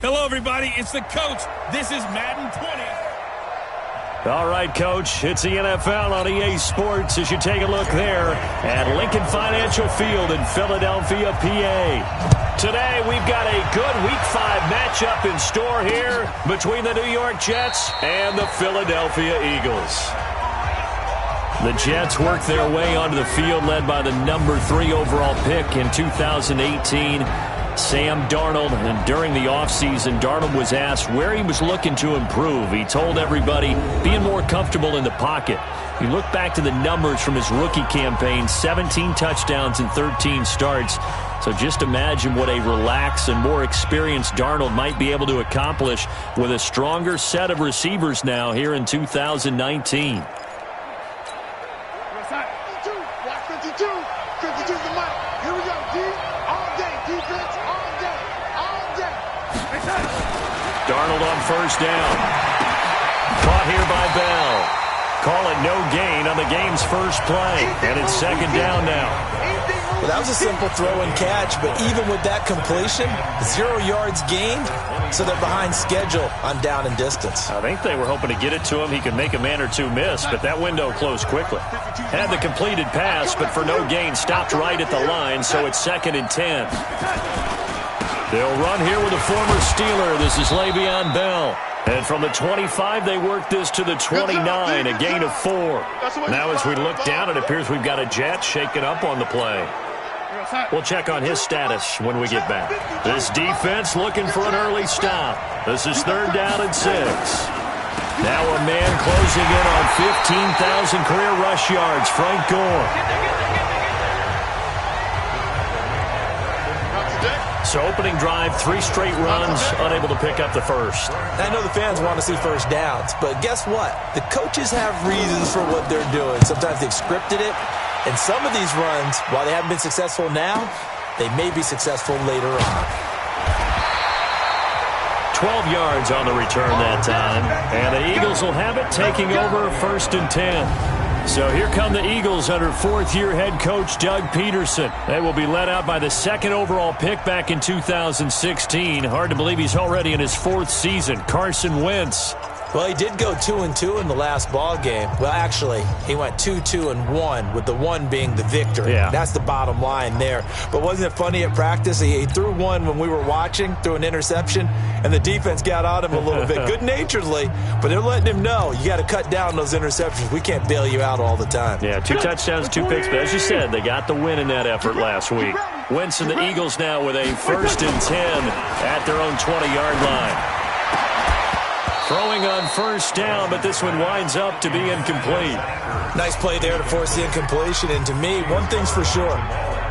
Hello, everybody. It's the coach. This is Madden 20. All right, Coach. It's the NFL on EA Sports as you take a look there at Lincoln Financial Field in Philadelphia, PA. Today, we've got a good Week 5 matchup in store here between the New York Jets and the Philadelphia Eagles. The Jets work their way onto the field led by the number 3 overall pick in 2018, Sam Darnold. And during the offseason, Darnold was asked where he was looking to improve. He told everybody being more comfortable in the pocket. You look back to the numbers from his rookie campaign, 17 touchdowns and 13 starts. So just imagine what a relaxed and more experienced Darnold might be able to accomplish with a stronger set of receivers now here in 2019. 52 is the mic. Here we go, D. All day, defense, all day, all day. Darnold on first down. Caught here by Bell. Call it no gain on the game's first play. And it's second down now. Well, that was a simple throw and catch, but even with that completion, 0 yards gained, so they're behind schedule on down and distance. I think they were hoping to get it to him. He could make a man or two miss, but that window closed quickly. Had the completed pass, but for no gain, stopped right at the line, so it's 2nd and 10. They'll run here with a former Steeler. This is Le'Veon Bell. And from the 25, they work this to the 29, a gain of 4. Now as we look down, it appears we've got a Jet shaken up on the play. We'll check on his status when we get back. This defense looking for an early stop. This is 3rd down and 6. Now a man closing in on 15,000 career rush yards, Frank Gore. So opening drive, 3 straight runs, unable to pick up the first. I know the fans want to see first downs, but guess what? The coaches have reasons for what they're doing. Sometimes they've scripted it, and some of these runs, while they haven't been successful now, they may be successful later on. 12 yards on the return that time, and the Eagles will have it, taking over 1st and 10. So here come the Eagles under 4th-year head coach Doug Peterson. They will be led out by the 2nd overall pick back in 2016. Hard to believe he's already in his 4th season, Carson Wentz. Well, he did go 2-2 in the last ball game. Well, actually, he went 2-2-1, with the 1 being the victory. Yeah. That's the bottom line there. But wasn't it funny at practice? He threw one when we were watching, threw an interception, and the defense got on him a little bit, good-naturedly. But they're letting him know, you got to cut down those interceptions. We can't bail you out all the time. Yeah, 2 touchdowns, 2 picks. But as you said, they got the win in that effort last week. Wentz and the Eagles now with a 1st and 10 at their own 20-yard line. Throwing on first down, but this one winds up to be incomplete. Nice play there to force the incompletion. And to me, one thing's for sure.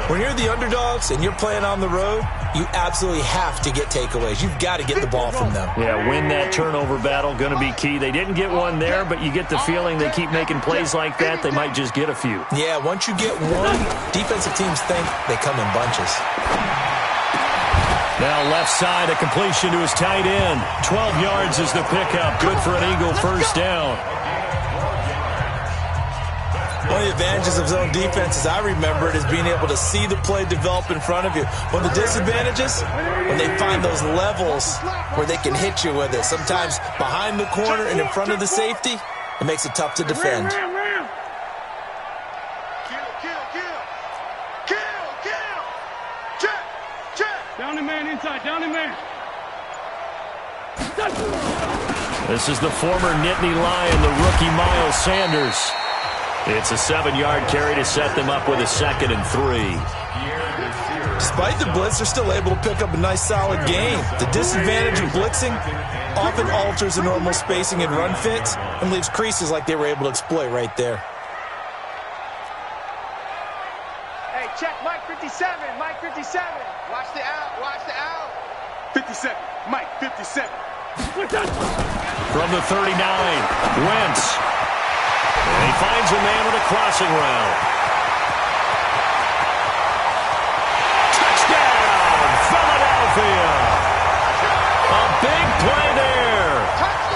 When you're the underdogs and you're playing on the road, you absolutely have to get takeaways. You've got to get the ball from them. Yeah, win that turnover battle, going to be key. They didn't get one there, but you get the feeling they keep making plays like that, they might just get a few. Yeah, once you get one, defensive teams think they come in bunches. Now left side, a completion to his tight end. 12 yards is the pickup. Good for an Eagle first down. One of the advantages of zone defense, as I remember it, is being able to see the play develop in front of you. One of the disadvantages, when they find those levels where they can hit you with it. Sometimes behind the corner and in front of the safety, it makes it tough to defend. Down the man inside, down the man. This is the former Nittany Lion, the rookie Miles Sanders. It's a 7-yard carry to set them up with a 2nd and 3. Despite the blitz, they're still able to pick up a nice solid gain. The disadvantage of blitzing often alters the normal spacing and run fits and leaves creases like they were able to exploit right there. Hey, check Mike 57, Mike 57. Watch the out, watch the out. 57, Mike 57. From the 39, Wentz. And he finds a man with a crossing route. Touchdown, Philadelphia. A big play there.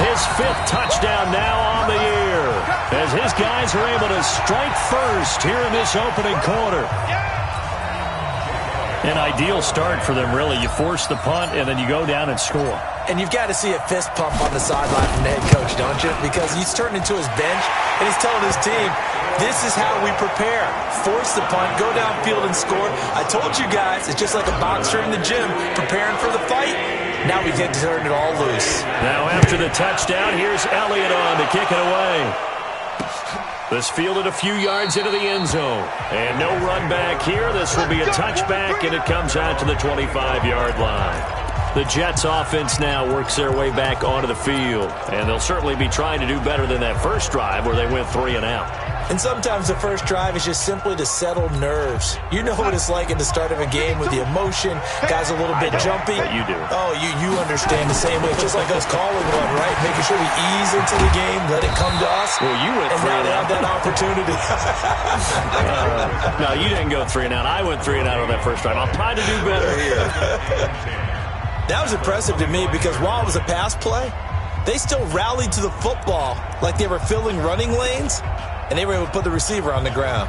His 5th touchdown now on the year, as his guys are able to strike first here in this opening quarter. An ideal start for them, really. You force the punt, and then you go down and score. And you've got to see a fist pump on the sideline from the head coach, don't you? Because he's turned into his bench, and he's telling his team, this is how we prepare. Force the punt, go downfield and score. I told you guys, it's just like a boxer in the gym preparing for the fight. Now we get to turn it all loose. Now after the touchdown, here's Elliott on to kick it away. This fielded a few yards into the end zone. And no run back here. This will be a touchback, and it comes out to the 25-yard line. The Jets offense now works their way back onto the field. And they'll certainly be trying to do better than that first drive where they went 3 and out. And sometimes the first drive is just simply to settle nerves. You know what it's like at the start of a game with the emotion. Guys a little bit jumpy. But you do. Oh, you understand the same way. Just like us calling one, right? Making sure we ease into the game, let it come to us. Well, you went 3 and out. And now they have that opportunity. No, you didn't go 3 and out. I went 3 and out on that first drive. I'll try to do better here. That was impressive to me because while it was a pass play, they still rallied to the football like they were filling running lanes, and they were able to put the receiver on the ground.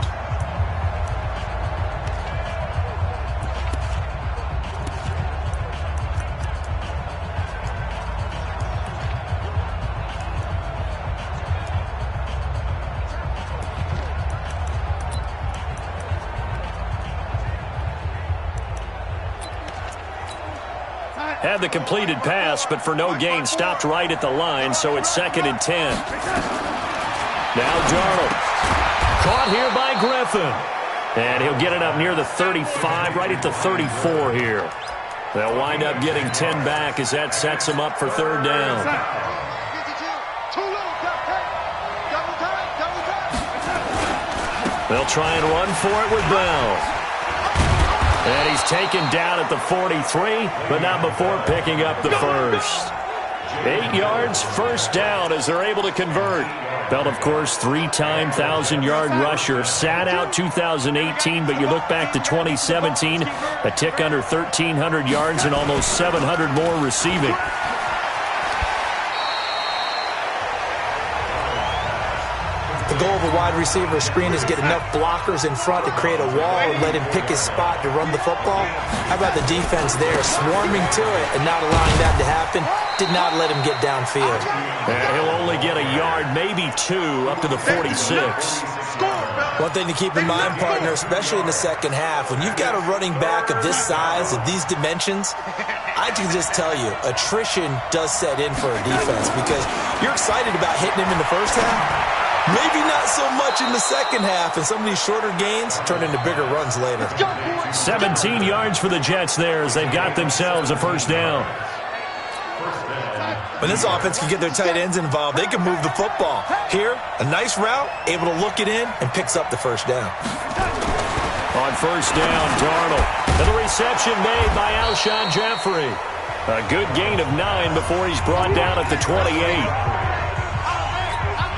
Had the completed pass, but for no gain, stopped right at the line, so it's 2nd and 10. Now Darnold. Caught here by Griffin. And he'll get it up near the 35, right at the 34 here. They'll wind up getting 10 back as that sets them up for 3rd down. They'll try and run for it with Bell. And he's taken down at the 43, but not before picking up the first. 8 yards, 1st down as they're able to convert. Bell, of course, 3-time 1,000-yard rusher. Sat out 2018, but you look back to 2017, a tick under 1,300 yards and almost 700 more receiving. The goal of a wide receiver screen is get enough blockers in front to create a wall and let him pick his spot to run the football. How about the defense there, swarming to it and not allowing that to happen? Did not let him get downfield. And he'll only get a yard, maybe 2, up to the 46. One thing to keep in mind, partner, especially in the second half, when you've got a running back of this size, of these dimensions, I can just tell you, attrition does set in for a defense because you're excited about hitting him in the first half. Maybe not so much in the second half, and some of these shorter gains turn into bigger runs later. 17 yards for the Jets there as they've got themselves a 1st down. When this offense can get their tight ends involved, they can move the football. Here, a nice route, able to look it in, and picks up the 1st down. On 1st down, Darnold. And the reception made by Alshon Jeffrey. A good gain of 9 before he's brought down at the 28.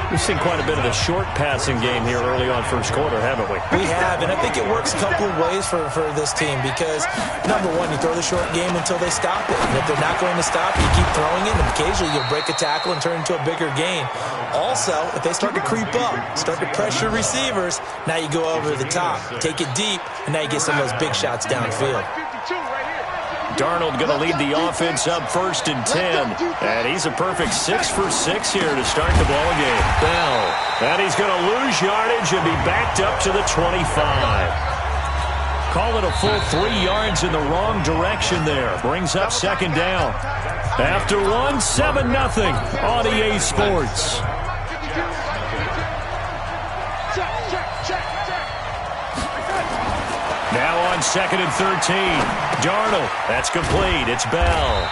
We've seen quite a bit of a short passing game here early on first quarter, haven't we? We have, and I think it works a couple of ways for this team because, number one, you throw the short game until they stop it. And if they're not going to stop, you keep throwing it, and occasionally you'll break a tackle and turn into a bigger gain. Also, if they start to creep up, start to pressure receivers, now you go over the top, take it deep, and now you get some of those big shots downfield. Darnold going to lead the offense up 1st and 10. And he's a perfect 6 for 6 here to start the ball game. Bell. And he's going to lose yardage and be backed up to the 25. Call it a full 3 yards in the wrong direction there. Brings up 2nd down. After 1, 7-0 on EA Sports. Now on 2nd and 13. Darnold, that's complete. It's Bell.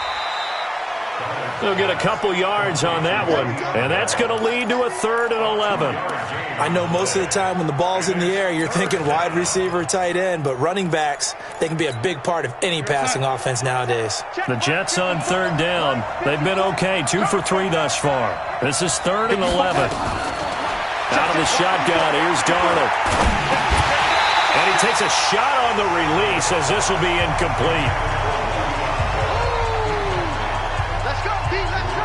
They'll get a couple yards on that one, and that's going to lead to a 3rd and 11. I know most of the time when the ball's in the air, you're thinking wide receiver, tight end, but running backs, they can be a big part of any passing offense nowadays. The Jets on 3rd down. They've been okay, 2 for 3 thus far. This is 3rd and 11. Out of the shotgun, here's Darnold. And he takes a shot on the release as this will be incomplete. Let's go,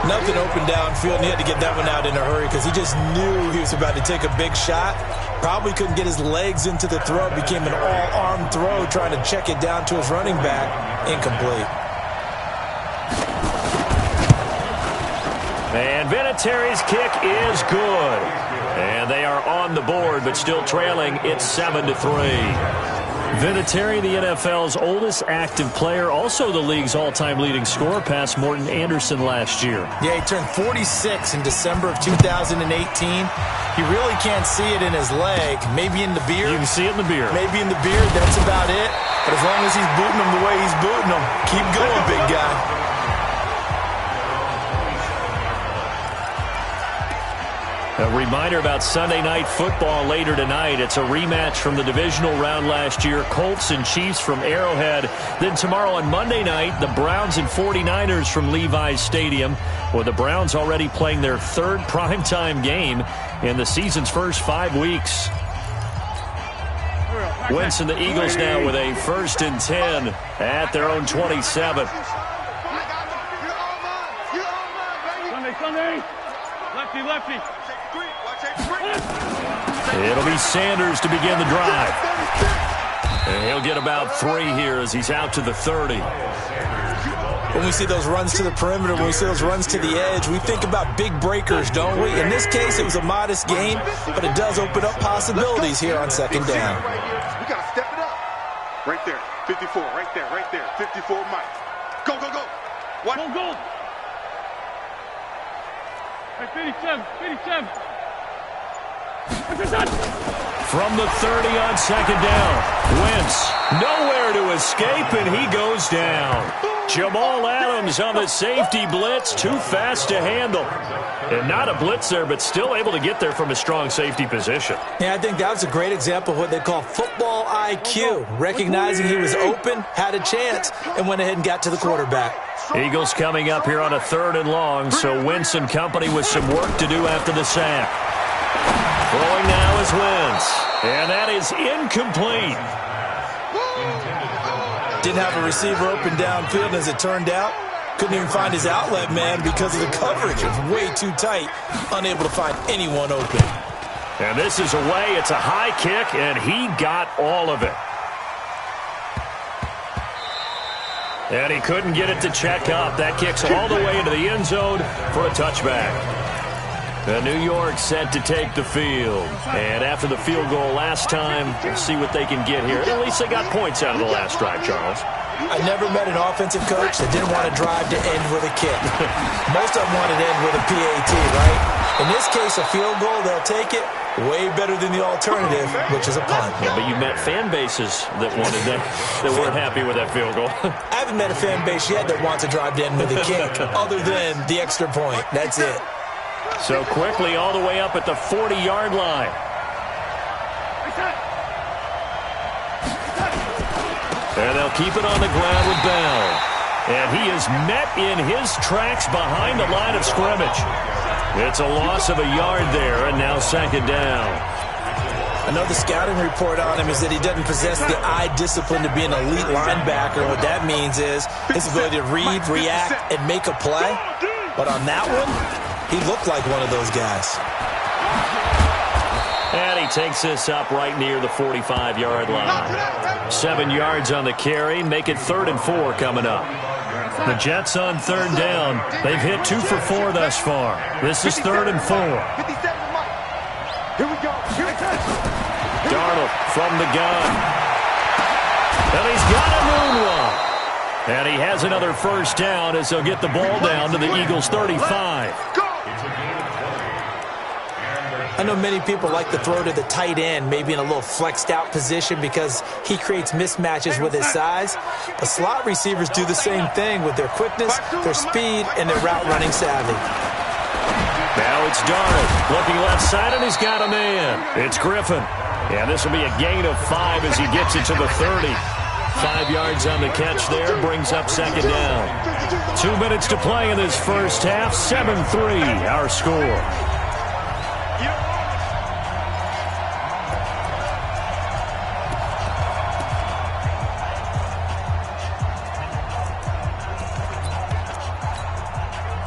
Nothing open downfield, and he had to get that one out in a hurry because he just knew he was about to take a big shot. Probably couldn't get his legs into the throw. It became an all-arm throw trying to check it down to his running back. Incomplete. And Vinatieri's kick is good. And they are on the board, but still trailing. It's 7-3. Vinatieri, the NFL's oldest active player, also the league's all-time leading scorer, past Morton Anderson last year. Yeah, he turned 46 in December of 2018. He really can't see it in his leg. Maybe in the beard. You can see it in the beard. Maybe in the beard. That's about it. But as long as he's booting him the way he's booting him, keep going, big guy. A reminder about Sunday Night Football later tonight. It's a rematch from the divisional round last year. Colts and Chiefs from Arrowhead. Then tomorrow on Monday night, the Browns and 49ers from Levi's Stadium. With the Browns already playing their third primetime game in the season's first 5 weeks. Wentz and the Eagles now with a 1st and 10 at their own 27. Sunday. Lefty. It'll be Sanders to begin the drive. And he'll get about 3 here as he's out to the 30. When we see those runs to the perimeter, when we see those runs to the edge, we think about big breakers, don't we? In this case, it was a modest gain, but it does open up possibilities here on 2nd down. We got to step it up. Right there. 54. Right there. 54, Mike. Go. What? Go. Hey, 57. From the 30 on 2nd down. Wentz nowhere to escape, and he goes down. Jamal Adams on the safety blitz, too fast to handle. And not a blitz there, but still able to get there from a strong safety position. Yeah, I think that was a great example of what they call football IQ. Recognizing he was open, had a chance, and went ahead and got to the quarterback. Eagles coming up here on a 3rd and long, so Wentz and company with some work to do after the sack. Throwing now is Wentz, and that is incomplete. Didn't have a receiver open downfield, and as it turned out, couldn't even find his outlet man because of the coverage. It was way too tight, unable to find anyone open. And this is away. It's a high kick, and he got all of it. And he couldn't get it to check up. That kicks all the way into the end zone for a touchback. The New York set to take the field. And after the field goal last time, we'll see what they can get here. At least they got points out of the last drive, Charles. I never met an offensive coach that didn't want to drive to end with a kick. Most of them wanted to end with a PAT, right? In this case, a field goal, they'll take it. Way better than the alternative, which is a punt. Yeah, but you met fan bases that wanted that weren't happy with that field goal. I haven't met a fan base yet that wants to drive to end with a kick, other than the extra point. That's it. So quickly all the way up at the 40-yard line. And they'll keep it on the ground with Bell. And he is met in his tracks behind the line of scrimmage. It's a loss of a yard there, and now 2nd down. I know the scouting report on him is that he doesn't possess the eye discipline to be an elite linebacker. What that means is his ability to read, react, and make a play. But on that one, he looked like one of those guys. And he takes this up right near the 45-yard line. 7 yards on the carry. Make it 3rd and 4 coming up. The Jets on 3rd down. They've hit 2 for 4 thus far. This is 3rd and 4. Here we go. Darnold from the gun. And he's got a moonwalk. And he has another 1st down as he'll get the ball down to the Eagles' 35. I know many people like to throw to the tight end, maybe in a little flexed out position because he creates mismatches with his size. But slot receivers do the same thing with their quickness, their speed, and their route running savvy. Now it's Darnold looking left side, and he's got a man. It's Griffin. And this will be a gain of 5 as he gets it to the 30. 5 yards on the catch there, brings up 2nd down. 2 minutes to play in this first half, 7-3 our score.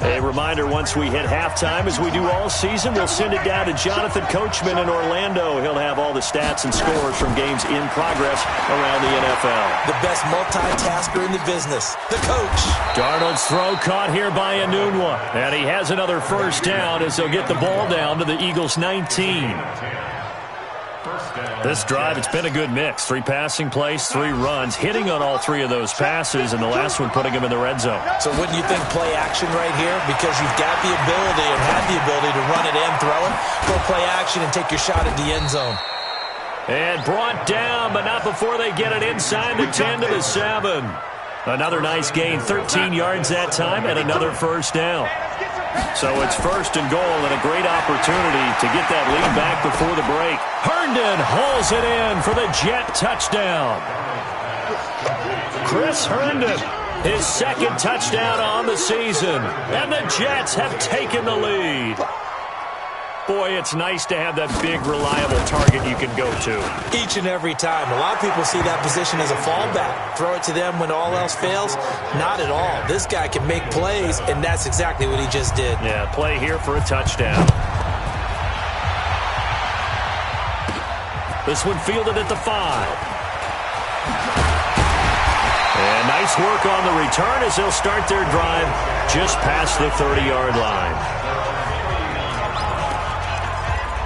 A reminder, once we hit halftime, as we do all season, we'll send it down to Jonathan Coachman in Orlando. He'll have all the stats and scores from games in progress around the NFL. The best multitasker in the business, the coach. Darnold's throw caught here by Enunwa. And he has another first down as they'll get the ball down to the Eagles' 19. This drive, it's been a good mix. 3 passing plays, 3 runs, hitting on all 3 of those passes, and the last one putting him in the red zone. So wouldn't you think play action right here? Because you've got the ability and have the ability to run it and throw it. Go play action and take your shot at the end zone. And brought down, but not before they get it inside the 10 to the 7. Another nice gain, 13 yards that time, and another first down. So it's first and goal and a great opportunity to get that lead back before the break. Herndon hauls it in for the Jet touchdown. Chris Herndon, his second touchdown on the season. And the Jets have taken the lead. Boy, it's nice to have that big, reliable target you can go to. Each and every time. A lot of people see that position as a fallback. Throw it to them when all else fails. Not at all. This guy can make plays, and that's exactly what he just did. Yeah, play here for a touchdown. This one fielded at the 5. And nice work on the return as they'll start their drive just past the 30-yard line.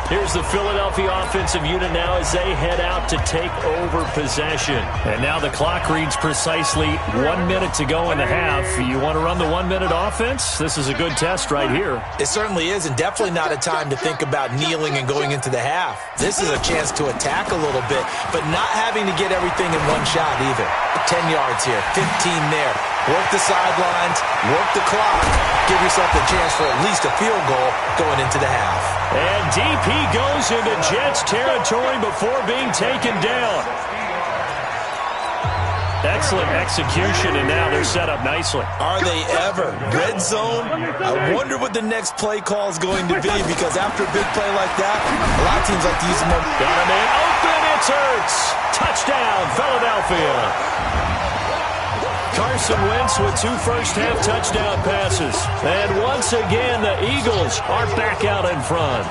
Here's the Philadelphia offensive unit now as they head out to take over possession. And now the clock reads precisely 1 minute to go in the half. You want to run the 1 minute offense? This is a good test right here. It certainly is, and definitely not a time to think about kneeling and going into the half. This is a chance to attack a little bit, but not having to get everything in one shot either. 10 yards here, 15 there. Work the sidelines, work the clock, give yourself a chance for at least a field goal going into the half. And DP goes into Jets territory before being taken down. Excellent execution, and now they're set up nicely. Are they ever? Red zone? I wonder what the next play call is going to be, because after a big play like that, a lot of teams like to use them. Got a man open, it's Hurts. Touchdown, Philadelphia. Carson Wentz with 2 first-half touchdown passes. And once again, the Eagles are back out in front.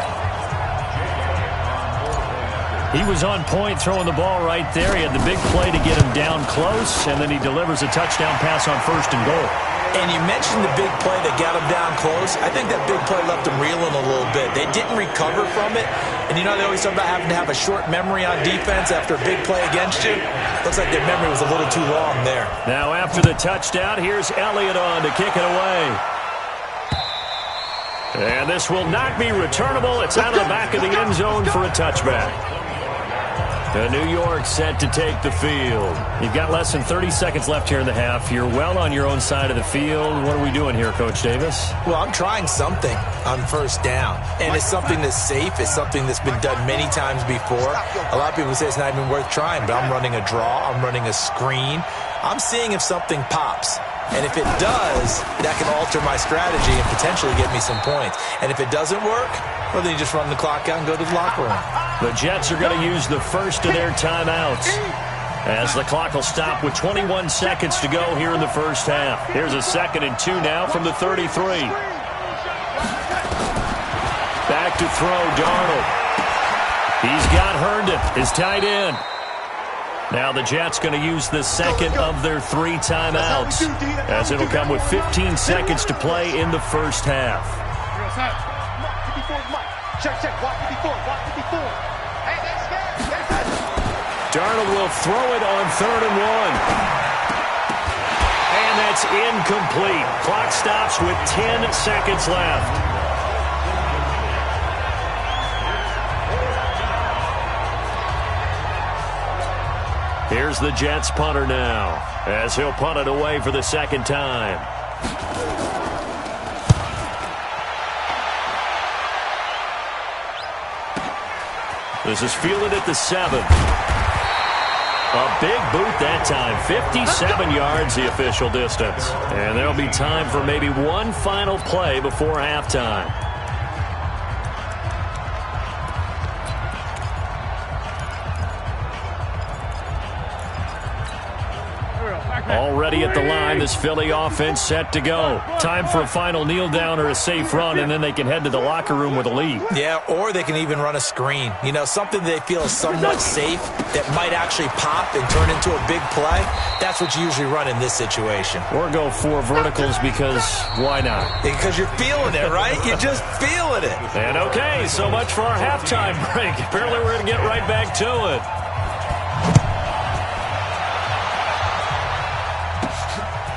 He was on point throwing the ball right there. He had the big play to get him down close, and then he delivers a touchdown pass on first and goal. And you mentioned the big play that got him down close. I think that big play left him reeling a little bit. They didn't recover from it. And you know, they always talk about having to have a short memory on defense after a big play against you. Looks like their memory was a little too long there. Now after the touchdown, here's Elliott on to kick it away. And this will not be returnable. It's out of the back of the end zone for a touchback. New York set to take the field. You've got less than 30 seconds left here in the half. You're well on your own side of the field. What are we doing here, Coach Davis? Well, I'm trying something on first down. And it's something that's safe. It's something that's been done many times before. A lot of people say it's not even worth trying, but I'm running a draw. I'm running a screen. I'm seeing if something pops. And if it does, that can alter my strategy and potentially get me some points. And if it doesn't work, well, then you just run the clock out and go to the locker room. The Jets are going to use the first of their timeouts as the clock will stop with 21 seconds to go here in the first half. Here's a 2nd and 2 now from the 33. Back to throw, Darnold. He's got Herndon, his tight end. Now the Jets going to use the second of their 3 timeouts, as it'll come with 15 seconds to play in the first half. Darnold will throw it on 3rd and 1. And that's incomplete. Clock stops with 10 seconds left. Here's the Jets punter now, as he'll punt it away for the 2nd time. This is fielded at the 7. A big boot that time. 57 yards the official distance. And there'll be time for maybe one final play before halftime. Back Already at the line, this Philly offense set to go. Time for a final kneel down or a safe run, and then they can head to the locker room with a lead. Yeah, or they can even run a screen. You know, something they feel is somewhat safe that might actually pop and turn into a big play. That's what you usually run in this situation. Or go 4 verticals because why not? Because you're feeling it, right? You're just feeling it. And okay, so much for our halftime break. Apparently we're going to get right back to it.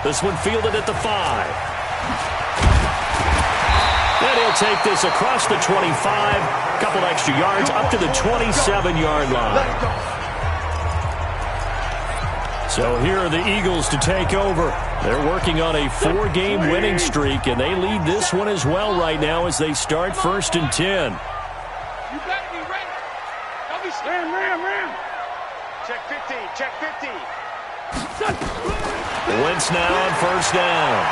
This one fielded at the 5. And he'll take this across the 25. Couple extra yards up to the 27-yard line. So here are the Eagles to take over. They're working on a 4-game winning streak, and they lead this one as well right now as they start 1st and 10. You better be ready. Don't be scared. Ram. Check 50. Check 50. Wentz now on 1st down.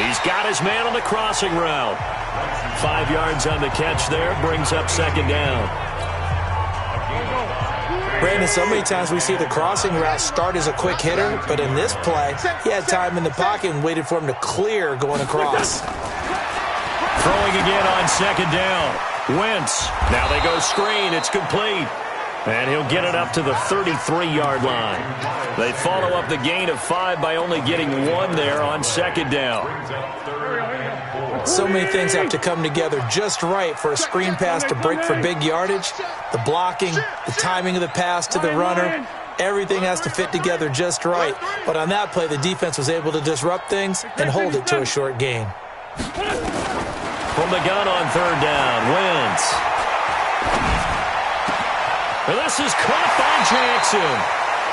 He's got his man on the crossing route. 5 yards on the catch there, brings up 2nd down. Brandon, so many times we see the crossing route start as a quick hitter, but in this play, he had time in the pocket and waited for him to clear going across. Throwing again on 2nd down. Wentz. Now they go screen. It's complete. And he'll get it up to the 33-yard line. They follow up the gain of 5 by only getting 1 there on 2nd down. So many things have to come together just right for a screen pass to break for big yardage. The blocking, the timing of the pass to the runner, everything has to fit together just right. But on that play, the defense was able to disrupt things and hold it to a short gain. From the gun on 3rd down, Wentz. And this is caught by Jackson.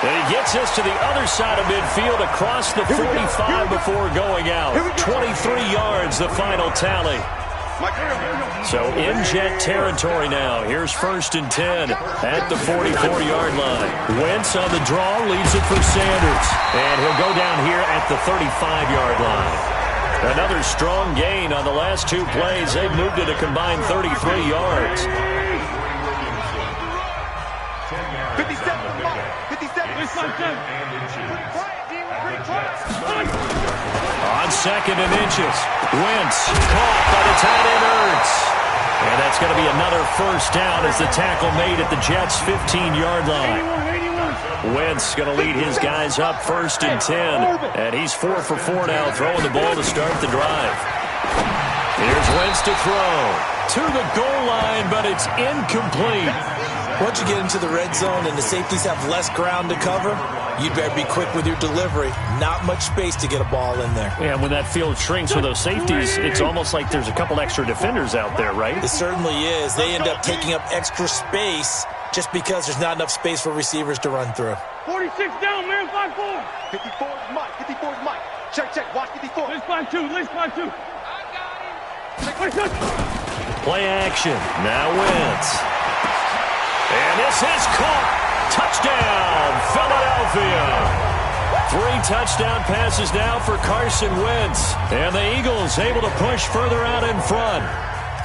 And he gets us to the other side of midfield across the 45 before going out. 23 yards, the final tally. So in jet territory now. Here's 1st and 10 at the 44-yard line. Wentz on the draw leads it for Sanders. And he'll go down here at the 35-yard line. Another strong gain on the last 2 plays. They've moved it a combined 33 yards. 57. On 2nd and inches. Wentz caught by the tight end Ertz. And that's going to be another 1st down as the tackle made at the Jets' 15-yard line. Wentz going to lead his guys up 1st and 10. And he's 4 for 4 now, throwing the ball to start the drive. Here's Wentz to throw. To the goal line, but it's incomplete. Once you get into the red zone and the safeties have less ground to cover, you'd better be quick with your delivery. Not much space to get a ball in there. Yeah, when that field shrinks with those safeties, it's almost like there's a couple extra defenders out there, right? It certainly is. They end up taking up extra space just because there's not enough space for receivers to run through. 46 down, man, 5-4. 54 is Mike. 54 is Mike. Check. Watch 54. Let's find 2. I got him. Play action. Now Wentz. And this is caught. Touchdown, Philadelphia. 3 touchdown passes now for Carson Wentz. And the Eagles able to push further out in front.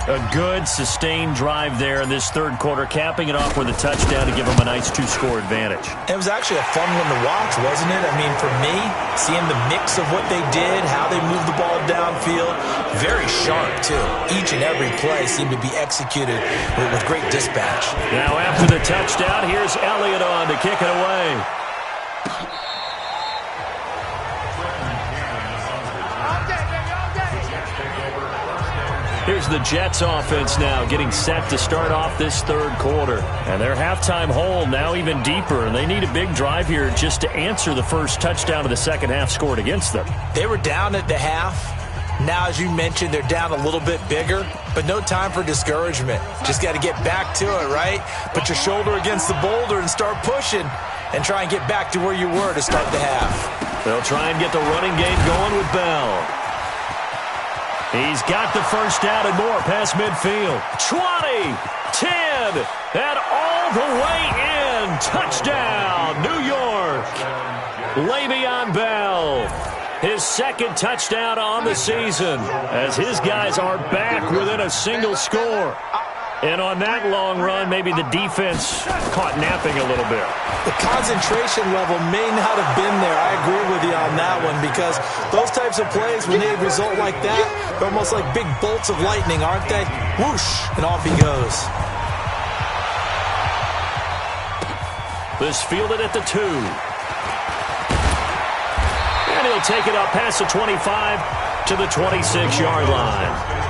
A good, sustained drive there in this 3rd quarter, capping it off with a touchdown to give them a nice 2-score advantage. It was actually a fun one to watch, wasn't it? I mean, for me, seeing the mix of what they did, how they moved the ball downfield, very sharp, too. Each and every play seemed to be executed with great dispatch. Now, after the touchdown, here's Elliott on to kick it away. Here's the Jets offense now getting set to start off this 3rd quarter. And their halftime hole now even deeper, and they need a big drive here just to answer the first touchdown of the 2nd half scored against them. They were down at the half. Now, as you mentioned, they're down a little bit bigger, but no time for discouragement. Just got to get back to it, right? Put your shoulder against the boulder and start pushing and try and get back to where you were to start the half. They'll try and get the running game going with Bell. He's got the 1st down and more past midfield. 20, 10, and all the way in. Touchdown, New York. Le'Veon Bell. His 2nd touchdown on the season as his guys are back within a single score. And on that long run, maybe the defense caught napping a little bit. The concentration level may not have been there. I agree with you on that one, because those types of plays, when they result like that, they're almost like big bolts of lightning, aren't they? Whoosh, and off he goes. This fielded at the 2. And he'll take it up past the 25 to the 26-yard line.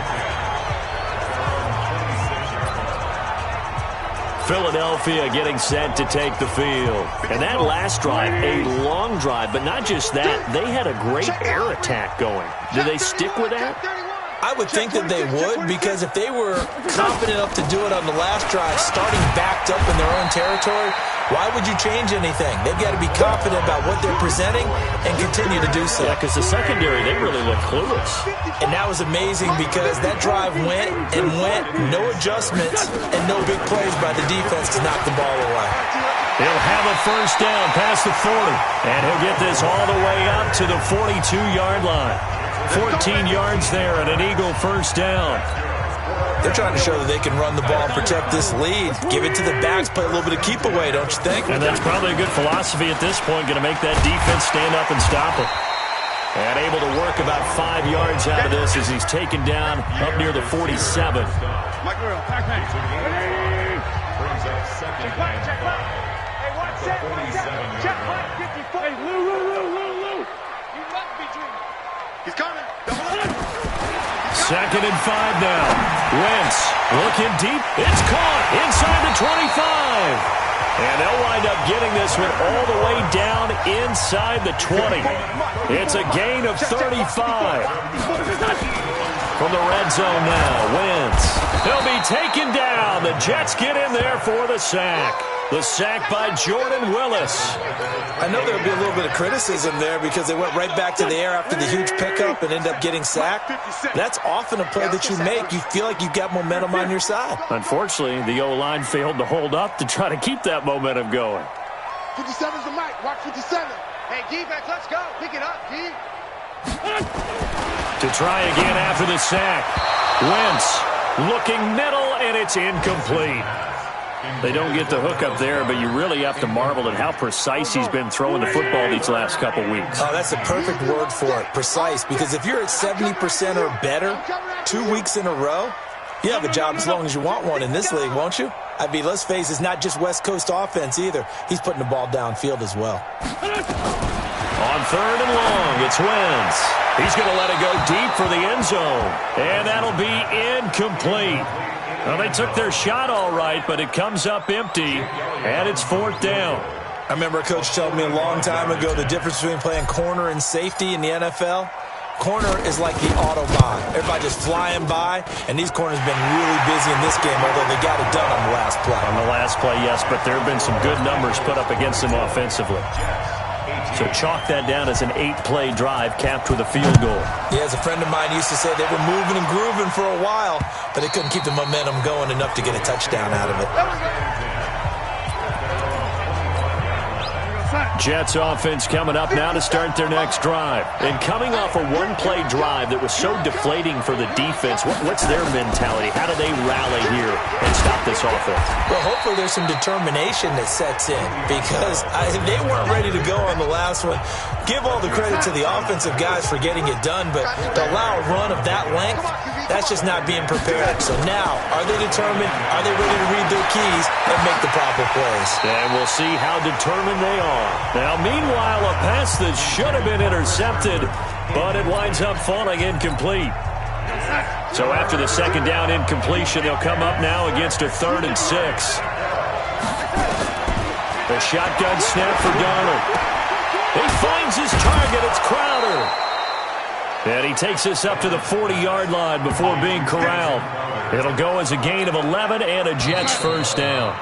Philadelphia getting set to take the field. And that last drive, a long drive, but not just that, they had a great air attack going. Do they stick with that? I would think that they would, because if they were confident enough to do it on the last drive, starting backed up in their own territory, why would you change anything? They've got to be confident about what they're presenting and continue to do so. Yeah, because the secondary, they really look clueless. And that was amazing, because that drive went and went, no adjustments, and no big plays by the defense to knock the ball away. He'll have a first down past the 40, and he'll get this all the way up to the 42-yard line. 14 yards there and an Eagle first down. They're trying to show that they can run the ball and protect this lead. Give it to the backs, play a little bit of keep away, don't you think? And that's probably a good philosophy at this point, going to make that defense stand up and stop it. And able to work about 5 yards out of this as he's taken down up near the 47. Mike Earl, back man. Check back, check back. Hey, watch that, watch that. Check back, 54. Hey, Lou. You must be dreaming. He's coming. Double up. 2nd and 5 now. Wentz looking deep. It's caught inside the 25. And they'll wind up getting this one all the way down inside the 20. It's a gain of 35. From the red zone now, Wentz. He'll be taken down. The Jets get in there for the sack. The sack by Jordan Willis. I know there'll be a little bit of criticism there, because they went right back to the air after the huge pickup and end up getting sacked. That's often a play that you make. You feel like you've got momentum on your side. Unfortunately, the O-line failed to hold up to try to keep that momentum going. 57's the mic. Watch 57. Hey, defense, let's go. Pick it up, D. To try again after the sack. Wentz looking middle, and it's incomplete. They don't get the hook up there, but you really have to marvel at how precise he's been throwing the football these last couple weeks. Oh, that's a perfect word for it, precise, because if you're at 70% or better 2 weeks in a row, you have a job as long as you want one in this league, won't you? I mean, let's face it, it's not just West Coast offense either. He's putting the ball downfield as well. On 3rd and long, it's Wentz. He's going to let it go deep for the end zone, and that'll be incomplete. Well, they took their shot all right, but it comes up empty, and it's 4th down. I remember a coach telling me a long time ago the difference between playing corner and safety in the NFL. Corner is like the Autobahn. Everybody just flying by, and these corners have been really busy in this game, although they got it done on the last play. On the last play, yes, but there have been some good numbers put up against them offensively. So chalk that down as an 8-play drive capped with a field goal. Yeah, as a friend of mine used to say, they were moving and grooving for a while, but they couldn't keep the momentum going enough to get a touchdown out of it. Jets offense coming up now to start their next drive. And coming off a one-play drive that was so deflating for the defense, what's their mentality? How do they rally here and stop this offense? Well, hopefully there's some determination that sets in, because they weren't ready to go on the last one. Give all the credit to the offensive guys for getting it done, but to allow a run of that length, that's just not being prepared. So now, are they determined? Are they ready to read their keys and make the proper plays? And we'll see how determined they are. Now, meanwhile, a pass that should have been intercepted, but it winds up falling incomplete. So after the second down incompletion, they'll come up now against a 3rd and 6. The shotgun snap for Darnold. He finds his target. It's Crowder. And he takes this up to the 40-yard line before being corralled. It'll go as a gain of 11 and a Jets first down.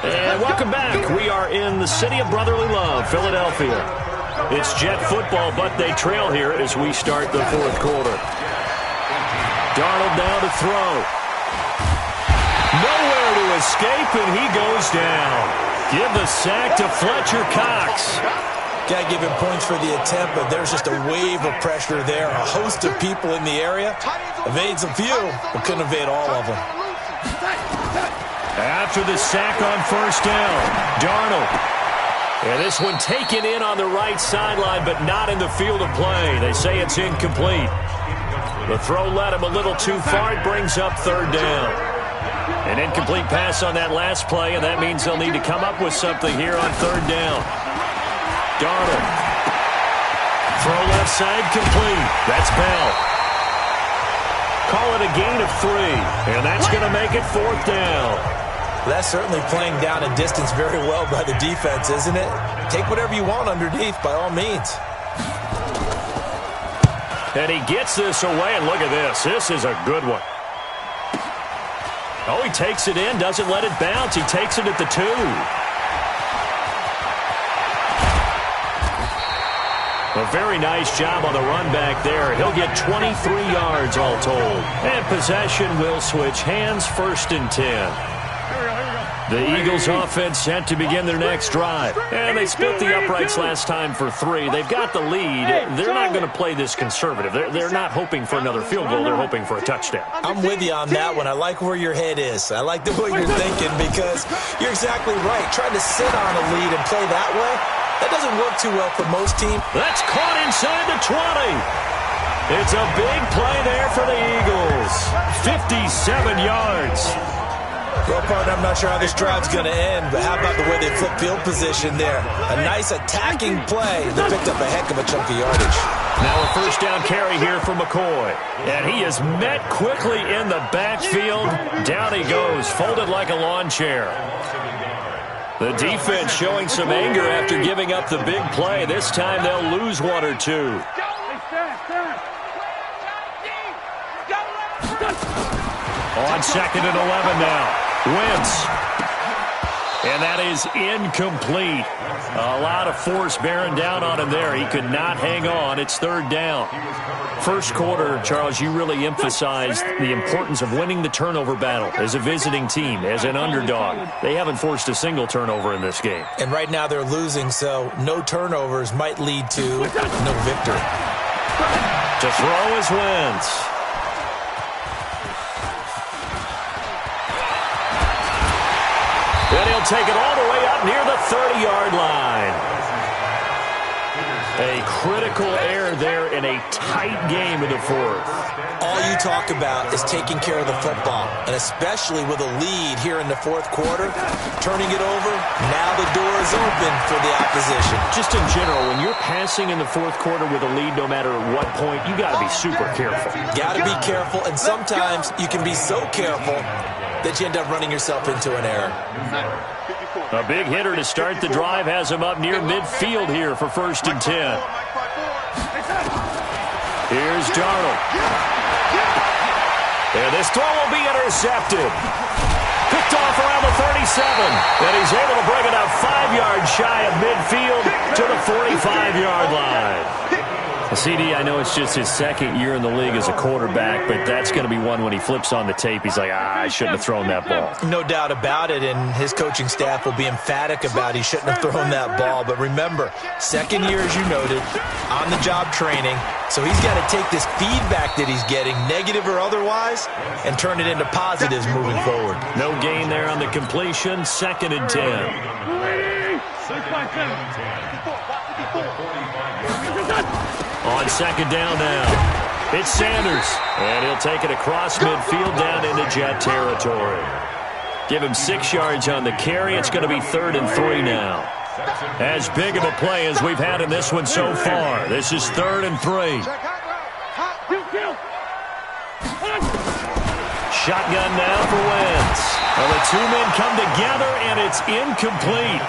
And welcome back. We are in the city of brotherly love, Philadelphia. It's Jet football, but they trail here as we start the 4th quarter. Darnold now to throw. Nowhere to escape, and he goes down. Give the sack to Fletcher Cox. Got to give him points for the attempt, but there's just a wave of pressure there. A host of people in the area. Evades a few, but couldn't evade all of them. After the sack on first down, Darnold. And this one taken in on the right sideline, but not in the field of play. They say it's incomplete. The throw led him a little too far. It brings up third down. An incomplete pass on that last play, and that means they'll need to come up with something here on third down. Darnold. Throw left side complete. That's Bell. Call it a gain of 3, and that's going to make it fourth down. That's certainly playing down a distance very well by the defense, isn't it? Take whatever you want underneath, by all means. And he gets this away, and look at this. This is a good one. Oh, he takes it in, doesn't let it bounce. He takes it at the 2. A very nice job on the run back there. He'll get 23 yards all told. And possession will switch hands, 1st and 10. The Eagles offense set to begin their next drive. And they split the uprights last time for 3. They've got the lead. They're not going to play this conservative. They're not hoping for another field goal. They're hoping for a touchdown. I'm with you on that one. I like where your head is. I like the way you're thinking because you're exactly right. Trying to sit on a lead and play that way, that doesn't work too well for most teams. That's caught inside the 20. It's a big play there for the Eagles. 57 yards. Well, partner, I'm not sure how this drive's going to end, but how about the way they flip field position there? A nice attacking play. They picked up a heck of a chunk of yardage. Now a first down carry here for McCoy. And he is met quickly in the backfield. Down he goes, folded like a lawn chair. The defense showing some anger after giving up the big play. This time they'll lose 1 or 2. On 2nd and 11 now. Wentz. And that is incomplete. A lot of force bearing down on him there. He could not hang on. It's third down. First quarter, Charles, you really emphasized the importance of winning the turnover battle as a visiting team, as an underdog. They haven't forced a single turnover in this game. And right now they're losing, so no turnovers might lead to no victory. To throw is Wentz. And he'll take it all the way up near the 30-yard line. A critical error there in a tight game in the fourth. All you talk about is taking care of the football, and especially with a lead here in the fourth quarter, turning it over, now the door is open for the opposition. Just in general, when you're passing in the fourth quarter with a lead, no matter what point, you got to be super careful. Got to be careful, and sometimes you can be so careful that you end up running yourself into an error. A big hitter to start the drive has him up near midfield here for 1st and 10. Here's Darnold. And this throw will be intercepted. Picked off around the 37. And he's able to bring it up 5 yards shy of midfield to the 45-yard line. CD, I know it's just his second year in the league as a quarterback, but that's going to be one when he flips on the tape. He's like, I shouldn't have thrown that ball. No doubt about it, and his coaching staff will be emphatic about he shouldn't have thrown that ball. But remember, second year, as you noted, on-the-job training, so he's got to take this feedback that he's getting, negative or otherwise, and turn it into positives moving forward. No gain there on the completion, 2nd and 10. On 2nd down now, it's Sanders, and he'll take it across midfield down into Jet territory. Give him 6 yards on the carry. It's going to be 3rd and 3 now. As big of a play as we've had in this one so far. This is 3rd and 3. Shotgun now for Wentz. Well, the two men come together, and it's incomplete.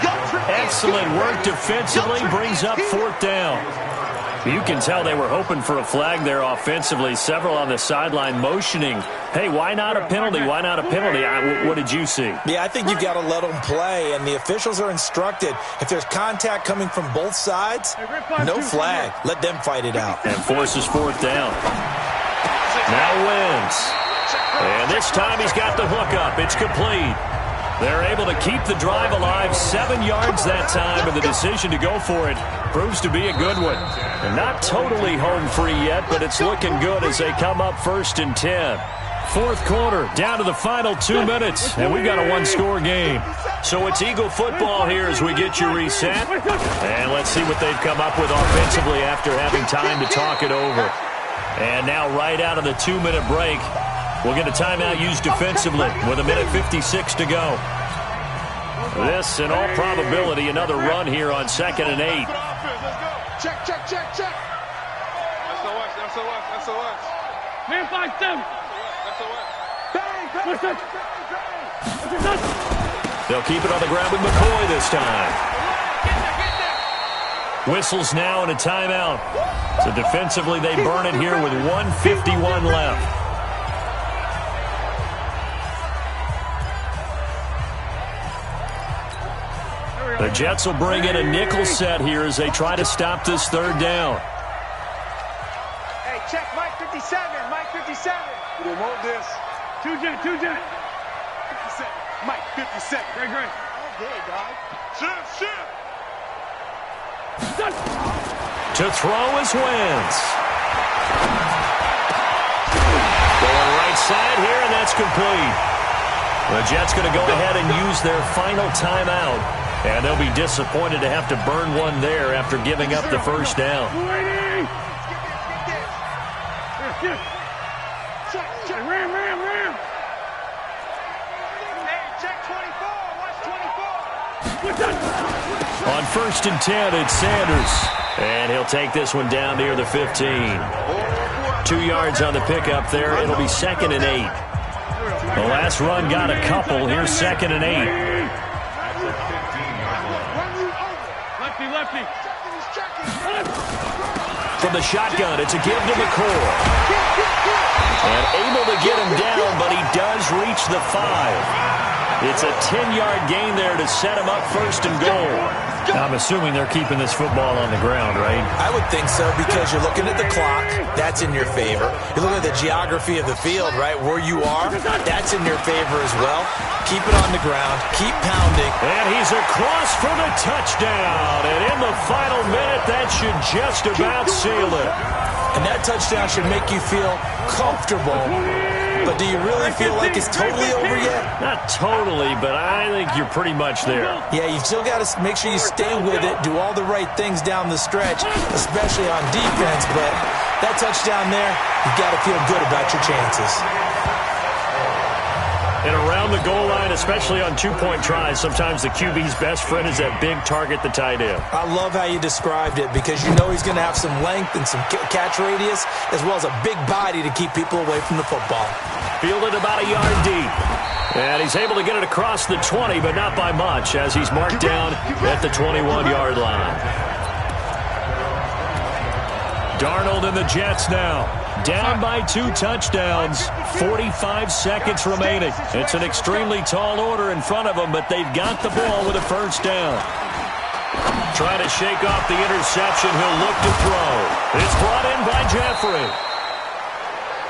Excellent work defensively, brings up 4th down. You can tell they were hoping for a flag there offensively. Several on the sideline motioning, hey, why not a penalty? Why not a penalty? What did you see? Yeah, I think you've got to let them play, and the officials are instructed. If there's contact coming from both sides, no flag. Let them fight it out. And forces 4th down. Now Wentz. And this time he's got the hook up. It's complete. They're able to keep the drive alive, 7 yards that time, and the decision to go for it proves to be a good one. And not totally home free yet, but it's looking good as they come up 1st and 10. Fourth quarter, down to the final 2 minutes, and we've got a one-score game. So it's Eagle football here as we get you reset. And let's see what they've come up with offensively after having time to talk it over. And now right out of the 2-minute break, we'll get a timeout used defensively with 1:56 to go. This, in all probability, another run here on 2nd and 8. Check, check, check, check. SOS. Man, 5-7. They'll keep it on the ground with McCoy this time. Whistles now and a timeout. So defensively, they burn it here with 1:51 left. The Jets will bring in a nickel set here as they try to stop this third down. Hey, check Mike 57. Mike 57. We don't want this. Two jet. 57. Mike 57. Great. All day, dog. Shift. To throw is Wentz. Going right side here, and that's complete. The Jets going to go ahead and use their final timeout. And they'll be disappointed to have to burn one there after giving up the first down. Check. Ram. Hey, check 24. Watch 24. On 1st and 10, it's Sanders. And he'll take this one down near the 15. 2 yards on the pickup there. It'll be 2nd and 8. The last run got a couple. Here's 2nd and 8. Lefty. From the shotgun, it's a give to McCoy. And able to get him down, but he does reach the 5. It's a 10-yard gain there to set him up 1st and goal. I'm assuming they're keeping this football on the ground, right? I would think so, because you're looking at the clock. That's in your favor. You're looking at the geography of the field, right? Where you are, that's in your favor as well. Keep it on the ground. Keep pounding. And he's across for the touchdown. And in the final minute, that should just about seal it. And that touchdown should make you feel comfortable. But do you really feel like it's totally over yet? Not totally, but I think you're pretty much there. Yeah, you still got to make sure you stay with it, do all the right things down the stretch, especially on defense. But that touchdown there, you've got to feel good about your chances. And around the goal line, especially on two-point tries, sometimes the QB's best friend is that big target, the tight end. I love how you described it, because you know he's going to have some length and some catch radius, as well as a big body to keep people away from the football. Fielded about a yard deep. And he's able to get it across the 20, but not by much, as he's marked down at the 21-yard line. Darnold and the Jets now. Down by 2 touchdowns, 45 seconds remaining. It's an extremely tall order in front of them, but they've got the ball with a first down. Trying to shake off the interception, he'll look to throw. It's brought in by Jeffrey.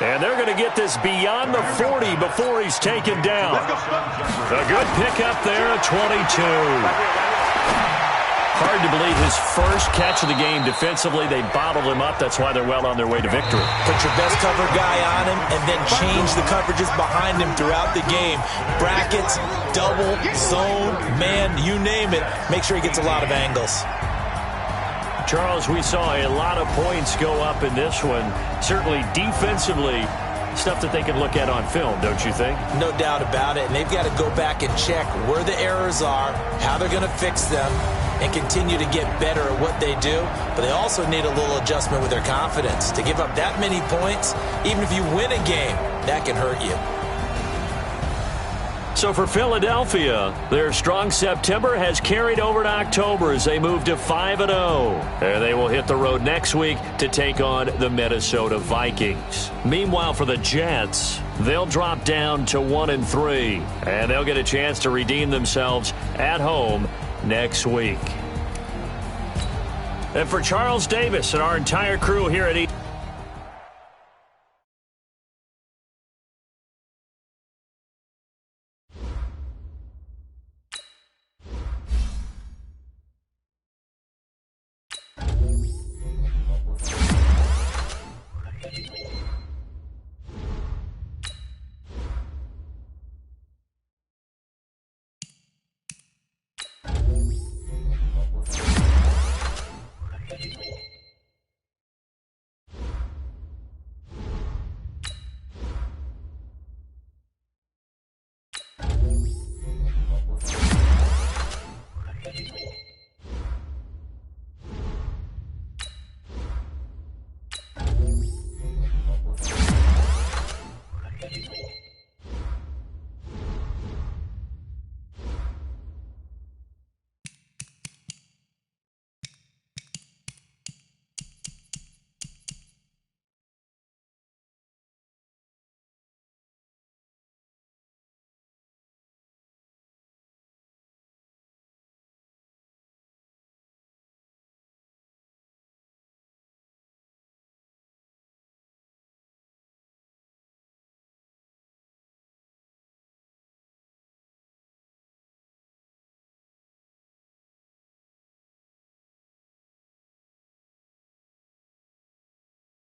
And they're going to get this beyond the 40 before he's taken down. A good pickup there at 22. Hard to believe his first catch of the game defensively. They bottled him up. That's why they're well on their way to victory. Put your best cover guy on him and then change the coverages behind him throughout the game. Brackets, double, zone, man, you name it. Make sure he gets a lot of angles. Charles, we saw a lot of points go up in this one. Certainly defensively, stuff that they can look at on film, don't you think? No doubt about it. And they've got to go back and check where the errors are, how they're going to fix them, and continue to get better at what they do. But they also need a little adjustment with their confidence. To give up that many points, even if you win a game, that can hurt you. So for Philadelphia, their strong September has carried over to October as they move to 5-0. And they will hit the road next week to take on the Minnesota Vikings. Meanwhile, for the Jets, they'll drop down to 1-3. And they'll get a chance to redeem themselves at home next week. And for Charles Davis and our entire crew here at